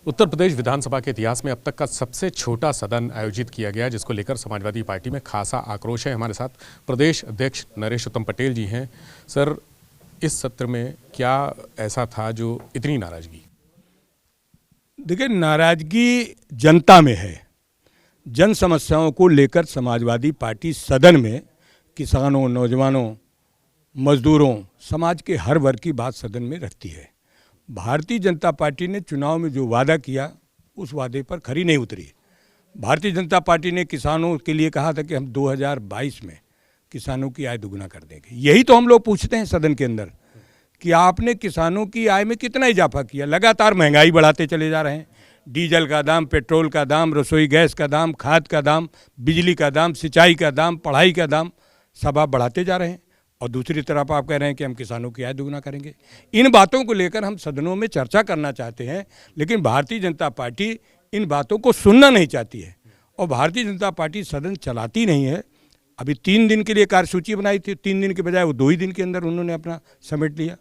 उत्तर प्रदेश विधानसभा के इतिहास में अब तक का सबसे छोटा सदन आयोजित किया गया, जिसको लेकर समाजवादी पार्टी में खासा आक्रोश है। हमारे साथ प्रदेश अध्यक्ष नरेश उत्तम पटेल जी हैं। सर, इस सत्र में क्या ऐसा था जो इतनी नाराजगी? देखिए, नाराजगी जनता में है। जन समस्याओं को लेकर समाजवादी पार्टी सदन में किसानों, नौजवानों, मजदूरों, समाज के हर वर्ग की बात सदन में रखती है। भारतीय जनता पार्टी ने चुनाव में जो वादा किया उस वादे पर खरी नहीं उतरी। भारतीय जनता पार्टी ने किसानों के लिए कहा था कि हम 2022 में किसानों की आय दुगना कर देंगे। यही तो हम लोग पूछते हैं सदन के अंदर कि आपने किसानों की आय में कितना इजाफा किया। लगातार महंगाई बढ़ाते चले जा रहे हैं। डीजल का दाम, पेट्रोल का दाम, रसोई गैस का दाम, खाद का दाम, बिजली का दाम, सिंचाई का दाम, पढ़ाई का दाम सब आप बढ़ाते जा रहे हैं। और दूसरी तरफ आप कह रहे हैं कि हम किसानों की आय दुगना करेंगे। इन बातों को लेकर हम सदनों में चर्चा करना चाहते हैं, लेकिन भारतीय जनता पार्टी इन बातों को सुनना नहीं चाहती है और भारतीय जनता पार्टी सदन चलाती नहीं है। अभी 3 दिन के लिए कार्यसूची बनाई थी, 3 दिन के बजाय वो 2 ही दिन के अंदर उन्होंने अपना समेट लिया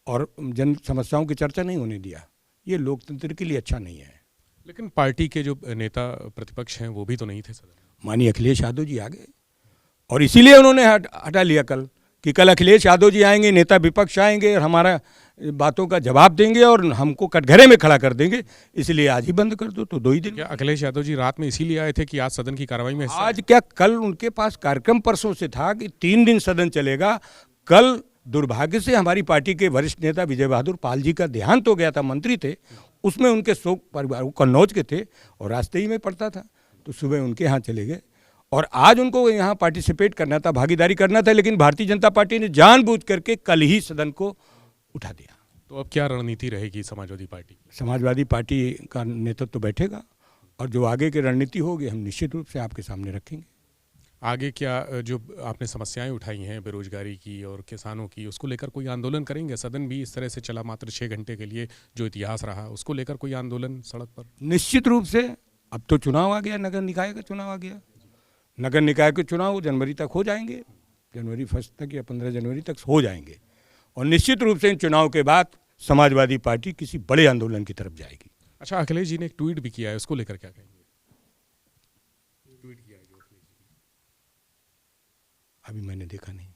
और जन समस्याओं की चर्चा नहीं होने दिया। ये लोकतंत्र के लिए अच्छा नहीं है। लेकिन पार्टी के जो नेता प्रतिपक्ष हैं वो भी तो नहीं थे सदन। माननीय अखिलेश यादव जी आ गए और इसीलिए उन्होंने हटा लिया कल कि कल अखिलेश यादव जी आएंगे, नेता विपक्ष आएंगे और हमारा बातों का जवाब देंगे और हमको कटघरे में खड़ा कर देंगे, इसलिए आज ही बंद कर दो। तो 2 ही दिन। क्या अखिलेश यादव जी रात में इसीलिए आए थे कि आज सदन की कार्रवाई में आज क्या, कल उनके पास कार्यक्रम परसों से था कि 3 दिन सदन चलेगा। कल दुर्भाग्य से हमारी पार्टी के वरिष्ठ नेता विजय बहादुर पाल जी का देहांत हो गया था, मंत्री थे, उसमें उनके शोक परिवार कन्नौज के थे और रास्ते ही में पड़ता था, तो सुबह उनके यहाँ चले गए और आज उनको यहाँ पार्टिसिपेट करना था, भागीदारी करना था, लेकिन भारतीय जनता पार्टी ने जानबूझ करके कल ही सदन को उठा दिया। तो अब क्या रणनीति रहेगी समाजवादी पार्टी? समाजवादी पार्टी का नेतृत्व तो बैठेगा और जो आगे की रणनीति होगी हम निश्चित रूप से आपके सामने रखेंगे। आगे क्या जो आपने समस्याएं उठाई हैं बेरोजगारी की और किसानों की, उसको लेकर कोई आंदोलन करेंगे? सदन भी इस तरह से चला मात्र 6 घंटे के लिए, जो इतिहास रहा, उसको लेकर कोई आंदोलन सड़क पर? निश्चित रूप से। अब तो चुनाव आ गया, नगर निकाय का चुनाव आ गया। नगर निकाय के चुनाव जनवरी तक हो जाएंगे, जनवरी 1 तक या 15 जनवरी तक हो जाएंगे और निश्चित रूप से इन चुनाव के बाद समाजवादी पार्टी किसी बड़े आंदोलन की तरफ जाएगी। अच्छा, अखिलेश जी ने एक ट्वीट भी किया है, उसको लेकर क्या कहेंगे? ट्वीट किया है जो अखिलेश जी ने। अभी मैंने देखा नहीं।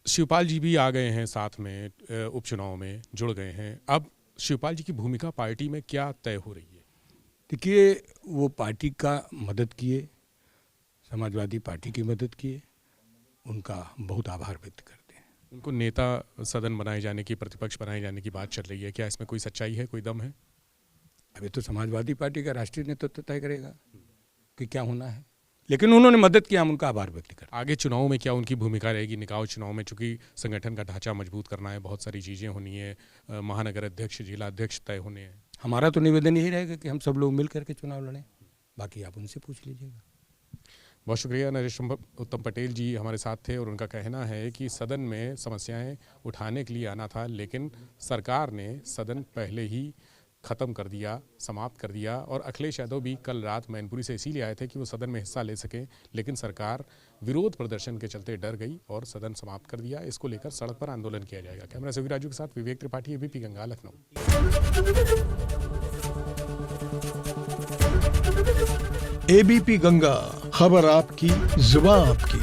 शिवपाल जी भी आ गए हैं साथ में, उपचुनाव में जुड़ गए हैं। अब शिवपाल जी की भूमिका पार्टी में क्या तय हो रही है? देखिए, वो पार्टी का मदद किए, समाजवादी पार्टी की मदद किए, उनका बहुत आभार व्यक्त करते हैं। उनको नेता सदन बनाए जाने की, प्रतिपक्ष बनाए जाने की बात चल रही है, क्या इसमें कोई सच्चाई है, कोई दम है? अभी तो समाजवादी पार्टी का राष्ट्रीय नेतृत्व तय करेगा कि क्या होना है, लेकिन उन्होंने मदद किया, हम उनका आभार व्यक्त करते हैं। आगे चुनाव में क्या उनकी भूमिका रहेगी? निकाय चुनाव में चूंकि संगठन का ढांचा मजबूत करना है, बहुत सारी चीज़ें होनी है, महानगर अध्यक्ष, जिला अध्यक्ष तय होने हैं। हमारा तो निवेदन यही रहेगा कि हम सब लोग मिल करके चुनाव लड़ें, बाकी आप उनसे पूछ लीजिएगा। बहुत शुक्रिया। नरेश उत्तम पटेल जी हमारे साथ थे और उनका कहना है कि सदन में समस्याएं उठाने के लिए आना था, लेकिन सरकार ने सदन पहले ही ख़त्म कर दिया, समाप्त कर दिया। और अखिलेश यादव भी कल रात मैनपुरी से इसीलिए आए थे कि वो सदन में हिस्सा ले सकें, लेकिन सरकार विरोध प्रदर्शन के चलते डर गई और सदन समाप्त कर दिया। इसको लेकर सड़क पर आंदोलन किया जाएगा। कैमरा से राजू के साथ विवेक त्रिपाठी, एबीपी गंगा, लखनऊ। एबीपी गंगा, खबर आपकी, जुबान आपकी।